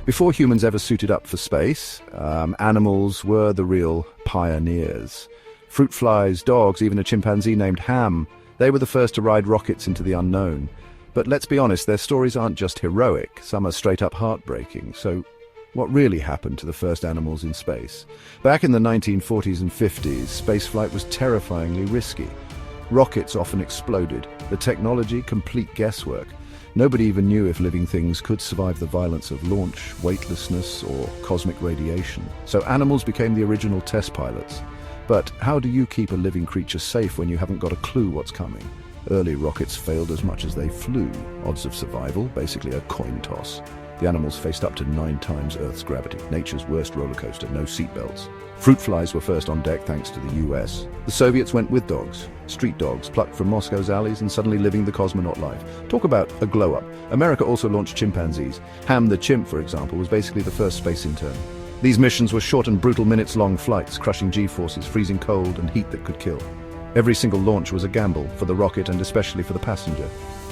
Before humans ever suited up for space, animals were the real pioneers. Fruit flies, dogs, even a chimpanzee named Ham, they were the first to ride rockets into the unknown. But let's be honest, their stories aren't just heroic, some are straight up heartbreaking. So what really happened to the first animals in space? Back in the 1940s and 50s, spaceflight was terrifyingly risky. Rockets often exploded, the technology complete guesswork. Nobody even knew if living things could survive the violence of launch, weightlessness, or cosmic radiation. So animals became the original test pilots. But how do you keep a living creature safe when you haven't got a clue what's coming? Early rockets failed as much as they flew. Odds of survival, basically a coin toss. The animals faced up to 9 times Earth's gravity, nature's worst roller coaster, no seatbelts. Fruit flies were first on deck thanks to the US. The Soviets went with dogs, street dogs, plucked from Moscow's alleys and suddenly living the cosmonaut life. Talk about a glow-up. America also launched chimpanzees. Ham the chimp, for example, was basically the first space intern. These missions were short and brutal minutes-long flights, crushing G-forces, freezing cold and heat that could kill. Every single launch was a gamble, for the rocket and especially for the passenger.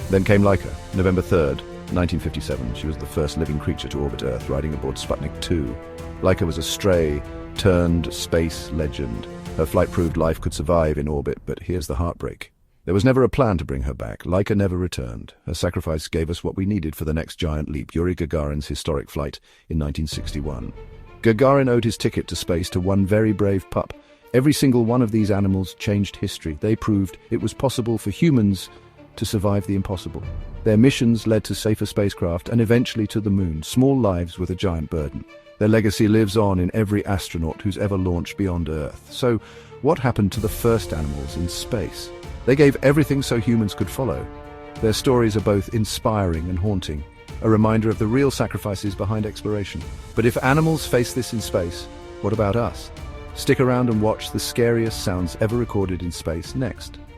Then came Laika, November 3rd, 1957. She was the first living creature to orbit Earth, riding aboard Sputnik 2. Laika was a stray, turned space legend. Her flight proved life could survive in orbit, but here's the heartbreak. There was never a plan to bring her back. Laika never returned. Her sacrifice gave us what we needed for the next giant leap, Yuri Gagarin's historic flight in 1961. Gagarin owed his ticket to space to one very brave pup. Every single one of these animals changed history. They proved it was possible for humans to survive the impossible. Their missions led to safer spacecraft and eventually to the moon, small lives with a giant burden. Their legacy lives on in every astronaut who's ever launched beyond Earth. So, what happened to the first animals in space? They gave everything so humans could follow. Their stories are both inspiring and haunting, a reminder of the real sacrifices behind exploration. But if animals face this in space, what about us? Stick around and watch the scariest sounds ever recorded in space next.